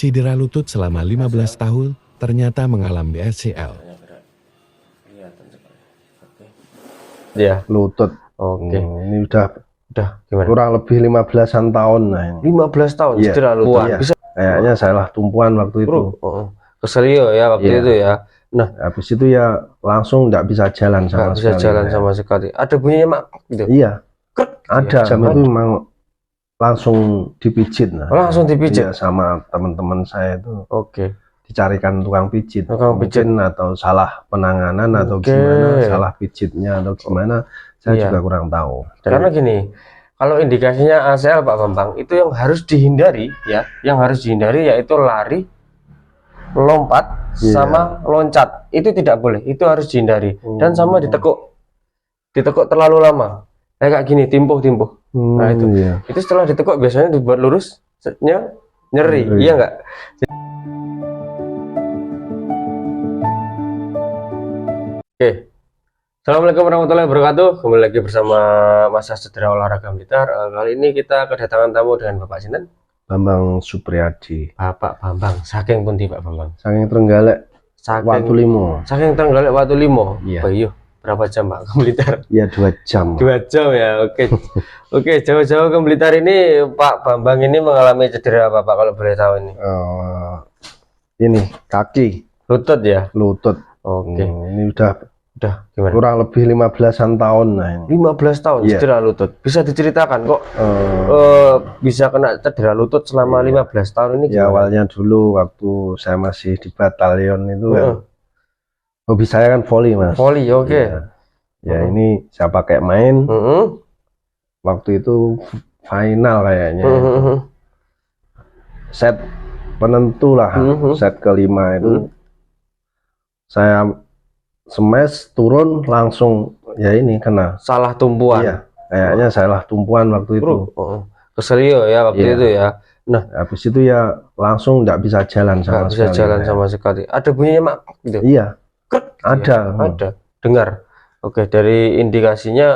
Cedera lutut selama 15 tahun, ternyata mengalami ACL. Ya, lutut. oke. Ini udah Gimana? kurang lebih 15-an tahun. Nah, ini 15 tahun Iya, cedera lutut. iya. Bisa kayaknya salah tumpuan waktu itu. keselio ya waktu Iya. itu ya. Nah, Habis itu ya langsung nggak bisa jalan sama nggak bisa sekali. jalan sama sekali. Ada bunyinya mak gitu. Iya, Krek, ada. gitu ya. Jam itu memang langsung dipijit. Nah, Langsung dipijit. iya, sama teman-teman saya itu Oke. dicarikan tukang pijit. Tukang pijit. Mungkin atau salah penanganan atau Oke. gimana, salah pijitnya atau gimana, saya Iya. juga kurang tahu. Karena gini, kalau indikasinya ACL Pak Bambang, itu yang harus dihindari ya, yang harus dihindari yaitu lari, lompat, Iya. sama loncat. Itu tidak boleh, itu harus dihindari. Dan sama ditekuk terlalu lama. Kayak gini, timpuh. Nah itu, Iya. itu setelah ditekuk biasanya dibuat lurus, nyeri, iya nggak? Oke. Assalamualaikum warahmatullahi wabarakatuh. Kembali lagi bersama Mas Cedera Olahraga Blitar. Kali ini kita kedatangan tamu dengan Bapak Sinten? Bambang Supriyadi. Bapak Bambang. Saking pundi Pak Bambang? Saking Trenggalek Saking Watulimo. Saking Trenggalek Watulimo. Iya. Oh, iya. Berapa jam Pak ke Blitar? Ya 2 jam. 2 jam ya. Oke. Oke, jauh-jauh ke Blitar ini Pak Bambang ini mengalami cedera apa Pak kalau boleh tahu ini? Ini kaki, Lutut ya? lutut. Oke. Ini udah Gimana? kurang lebih 15-an tahun. Nah, ini 15 tahun Iya. cedera lutut. Bisa diceritakan kok bisa kena cedera lutut selama 15 tahun ini ya gimana? awalnya dulu waktu saya masih di batalion itu kan hobi saya kan volley, Mas. Volley, oke. Ya, ya ini saya pakai main waktu itu final kayaknya. Set penentu lah, set kelima itu saya smash turun langsung ya ini kena. Salah tumpuan. Iya, kayaknya salah tumpuan waktu itu. Keselio ya waktu Iya. itu ya. Nah, Habis itu ya langsung nggak bisa jalan nggak sama bisa sekali. jalan sama sekali. Ada bunyinya mak gitu. Iya, Krek, ada. ya, ada. Dengar. Oke, dari indikasinya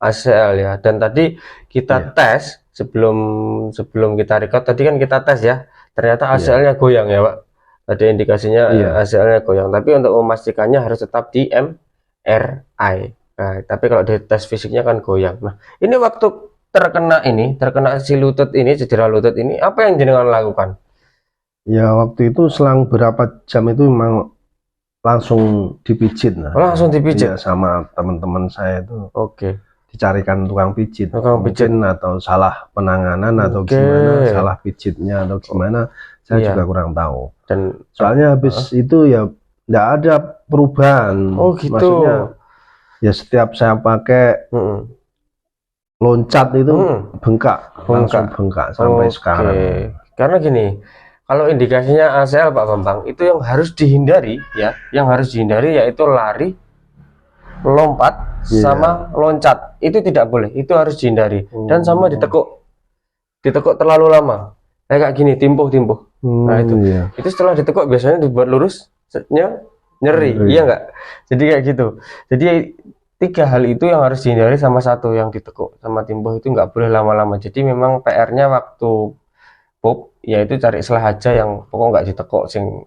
ACL ya. Dan tadi kita tes sebelum kita record tadi kan kita tes ya. Ternyata ACL-nya goyang ya, Pak. Tadi indikasinya ACL-nya goyang. Tapi untuk memastikannya harus tetap di MRI. Nah, tapi kalau di tes fisiknya kan goyang. Nah, ini waktu terkena si lutut ini, cedera lutut ini, apa yang jenengan lakukan? Ya waktu itu selang berapa jam itu memang langsung dipijit. Nah, Langsung dipijit. iya, sama teman-teman saya itu Oke. dicarikan tukang pijit. Tukang pijit. Mungkin atau salah penanganan atau Oke. gimana, salah pijitnya atau gimana, saya Iya. juga kurang tahu. Dan Soalnya habis itu ya nggak ada perubahan. oh gitu. Maksudnya ya setiap saya pakai loncat itu bengkak, langsung bengkak sampai sekarang. Karena gini, kalau indikasinya ACL Pak Bambang, itu yang harus dihindari ya, yang harus dihindari yaitu lari, lompat, sama loncat. Itu tidak boleh, itu harus dihindari. Dan sama ditekuk terlalu lama. Kayak gini, timpuh. Nah itu, itu setelah ditekuk biasanya dibuat lurus, nyeri, iya nggak? Jadi kayak gitu. Jadi 3 hal itu yang harus dihindari sama satu, yang ditekuk sama timbuh itu nggak boleh lama-lama. Jadi memang PR-nya waktu pop yaitu cari selah aja yang pokok nggak ditekuk sing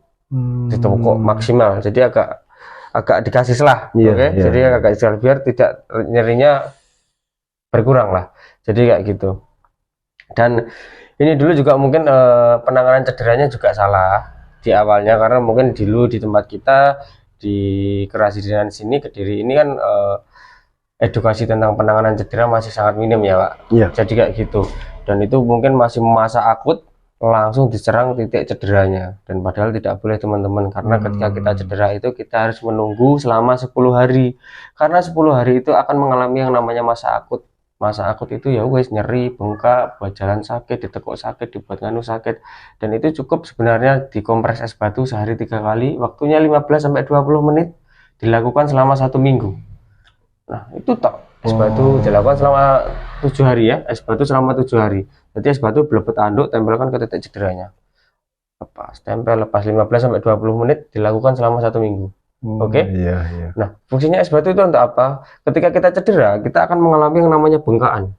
ditekuk maksimal. Jadi agak dikasih selah, oke? Jadi agak selah biar tidak nyerinya berkurang lah. Jadi kayak gitu. Dan ini dulu juga mungkin penanganan cederanya juga salah di awalnya, karena mungkin dulu di tempat kita di Kerasidenan sini Kediri ini kan edukasi tentang penanganan cedera masih sangat minim ya Pak. Iya. Jadi kayak gitu. Dan itu mungkin masih masa akut langsung diserang titik cederanya, dan padahal tidak boleh teman-teman, karena ketika kita cedera itu kita harus menunggu selama 10 hari, karena 10 hari itu akan mengalami yang namanya masa akut. Masa akut itu ya wes nyeri, bengkak, buat jalan sakit, ditekuk sakit, dibuat nganu sakit. Dan itu cukup sebenarnya dikompres es batu sehari 3 kali, waktunya 15-20 menit, dilakukan selama 1 minggu. Nah itu tok, es batu dilakukan selama 7 hari ya, es batu selama 7 hari. Jadi es batu belebet anduk, tempelkan ke titik cederanya. Lepas, tempel, lepas 15-20 menit, dilakukan selama 1 minggu. Oke. Iya. Nah, fungsinya es batu itu untuk apa? Ketika kita cedera, kita akan mengalami yang namanya bengkakan.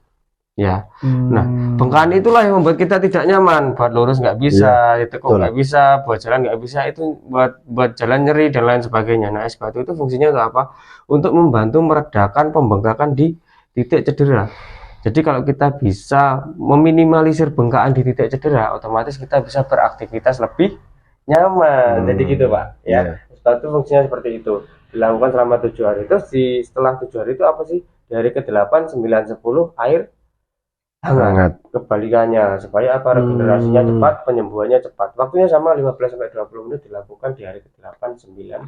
ya. Nah, bengkakan itulah yang membuat kita tidak nyaman, buat lurus nggak bisa, itu kok nggak bisa, buat jalan nggak bisa, itu buat jalan nyeri dan lain sebagainya. Nah, es batu itu fungsinya untuk apa? Untuk membantu meredakan pembengkakan di titik cedera. Jadi kalau kita bisa meminimalisir bengkakan di titik cedera, otomatis kita bisa beraktivitas lebih nyaman. Jadi gitu Pak, ya. Es batu fungsinya seperti itu. Dilakukan selama 7 hari. Terus setelah 7 hari itu apa sih? Di hari ke-8, 9, 10 air hangat. Kebalikannya, supaya apa? Regenerasinya cepat, penyembuhannya cepat. Waktunya sama 15-20 menit dilakukan di hari ke-8, 9,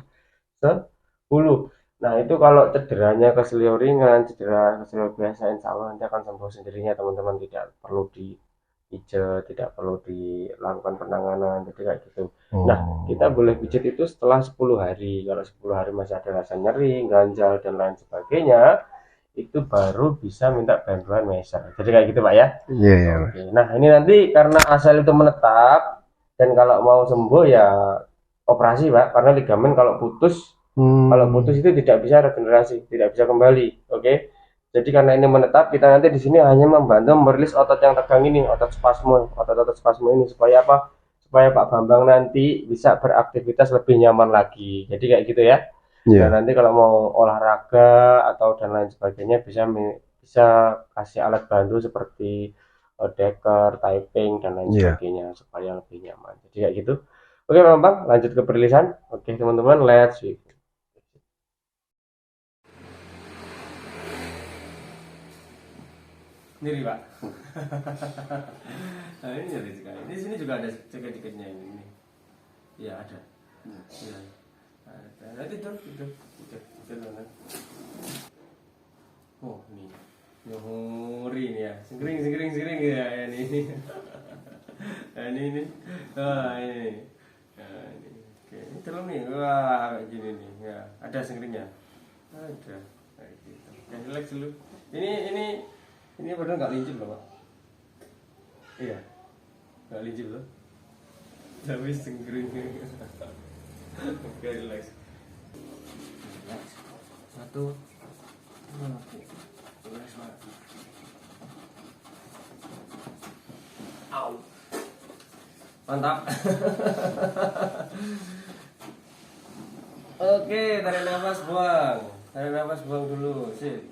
10. Nah, itu kalau cederanya keselio ringan, cedera keselio biasa, insya Allah nanti akan sembuh sendirinya teman-teman, tidak perlu dipijat, tidak perlu dilakukan penanganan, jadi kayak gitu. Nah, kita boleh pijat itu setelah 10 hari. Kalau 10 hari masih ada rasa nyeri, ganjal, dan lain sebagainya, itu baru bisa minta bantuan meser. Jadi kayak gitu Pak ya. Iya. Oke. Nah, ini nanti karena asal itu menetap, dan kalau mau sembuh ya operasi Pak, karena ligamen kalau putus itu tidak bisa regenerasi, tidak bisa kembali. Oke. Jadi karena ini menetap, kita nanti di sini hanya membantu merilis otot yang tegang ini, otot spasme ini, supaya apa? Supaya Pak Bambang nanti bisa beraktivitas lebih nyaman lagi. Jadi kayak gitu ya. Dan nanti kalau mau olahraga atau dan lain sebagainya bisa kasih alat bantu seperti deker, typing dan lain sebagainya supaya lebih nyaman. Jadi kayak gitu. Oke Pak Bambang, lanjut ke perilisan. Oke teman-teman, let's see. Ini Pak. Nah, ini nyeri sekali. Di sini juga ada ceket-ceketnya ini. Iya ada. Iya. Nah, tidur. Oh ini nyuri nih ya, singkring ya ini. Nah, ini. Ah ini. Nah, ini. Oke, ini dalam nih. Wah kayak gini nih. Ya, ada singkringnya. Ada. Kayak gitu. Ya, relax dulu. Ini padahal nggak lincip loh Pak. Iya, nggak lincip loh. Tapi singkring. Oke, relax. Satu. Au. Mantap. Oke, tarik nafas buang dulu. Sip.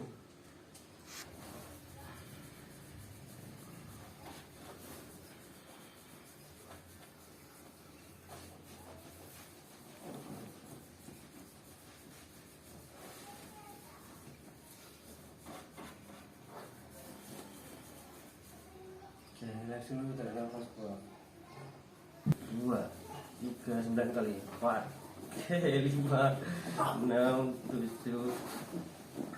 Relax dulu, tarik nafas buang. 2, 3, 9 kali. 4, 5, 6, 7.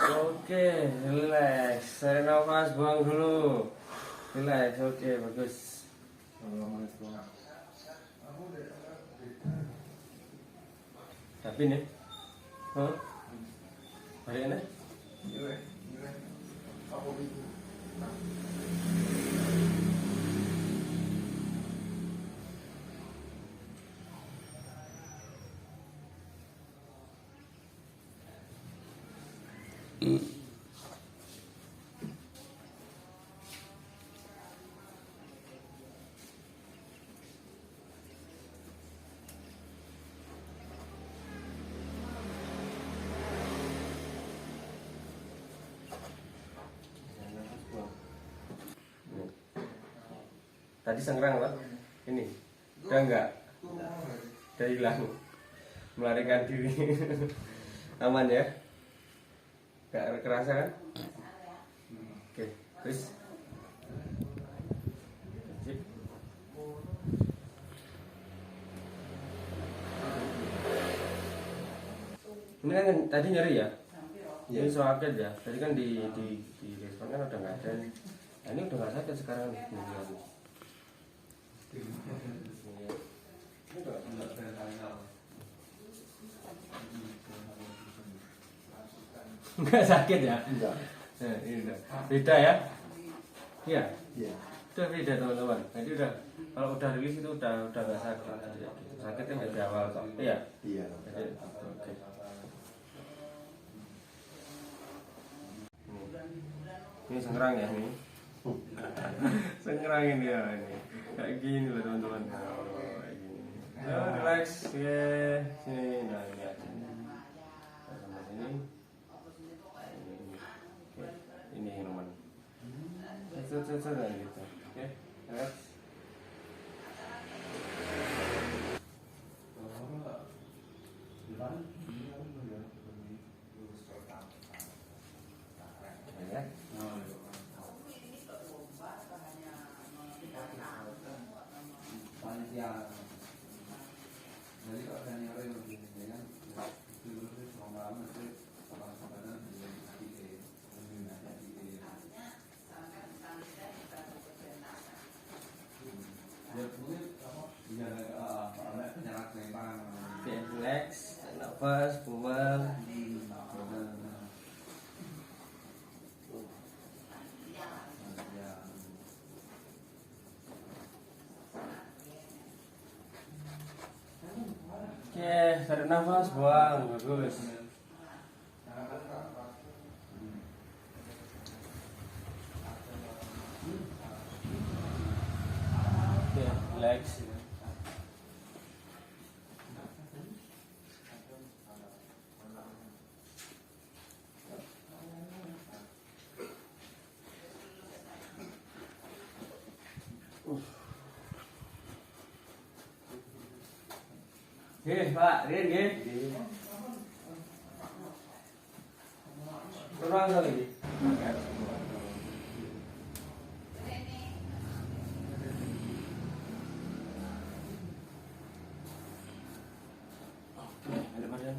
Oke, relax. Tarik nafas buang dulu. Relax, oke, bagus. Tapi nih, balik nih. Tadi sengkrang Pak, ini udah enggak, udah hilang, melarikan diri. Aman ya, nggak kerasa kan? Oke, terus ini kan tadi nyeri ya, ini sakit ya, tadi kan di respon kan udah nggak ada, nah, ini udah nggak sakit sekarang nih. Enggak sakit ya? Enggak. Nah, ini udah beda ya? Iya. Iya. Udah beda teman-teman. Jadi udah kalau udah rilis itu udah nggak sakit. Sakitnya nggak di awal kok. Iya. Iya. Jadi, oke. Ini sengkerang ya ini. Sengerangin ya ini. Kayak gini loh teman-teman. Kayak gini. Relax, ya. Sini, nah ini aja. Sampai sini. Ini teman. Gitu. Oke, relax. Oke, relax, nafas, buang. Oke, tarik nafas, buang, bagus. Oke, relax. Oke, Pak, Rian, kurang lagi. Oke, ada badan.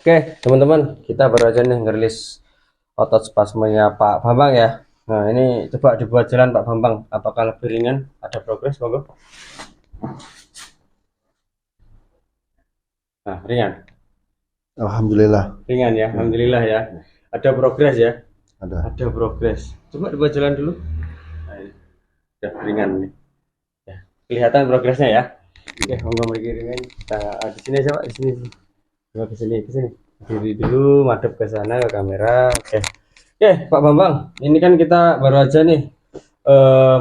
Oke, teman-teman, kita baru aja nih ngerilis otot spasmenya Pak Bambang ya. Nah, ini coba dibuat jalan Pak Bambang. Apakah lebih ringan? Ada progres, monggo. Nah, ringan. Alhamdulillah. Ringan ya, alhamdulillah ya. Ada progres ya. Ada. Progres. Coba dibuat jalan dulu. Nah, ini. Udah ringan nih. Ya, kelihatan progresnya ya. Oke, monggo beri ringan. Nah, di sini aja Pak, di sini. Coba ke sini. Diri dulu, madep ke sana ke kamera. Oke, Pak Bambang, ini kan kita baru aja nih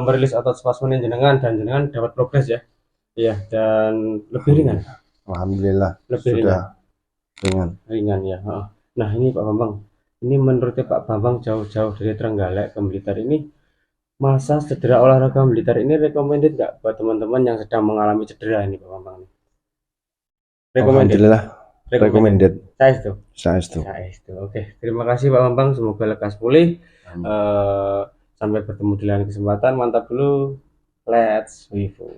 merilis otot spasmen jenengan dan jenengan dapat progres ya. Iya, dan lebih ringan. Alhamdulillah. Lebih Sudah ringan ya. Nah, ini Pak Bambang, ini menurutnya Pak Bambang jauh-jauh dari Trenggalek ke Blitar ini, masa cedera olahraga Blitar ini recommended nggak buat teman-teman yang sedang mengalami cedera ini Pak Bambang? Alhamdulillah. Recommended. Saya itu. Oke, terima kasih Pak Bambang, semoga lekas pulih. Sampai bertemu di lain kesempatan. Mantap dulu. Let's Wifu.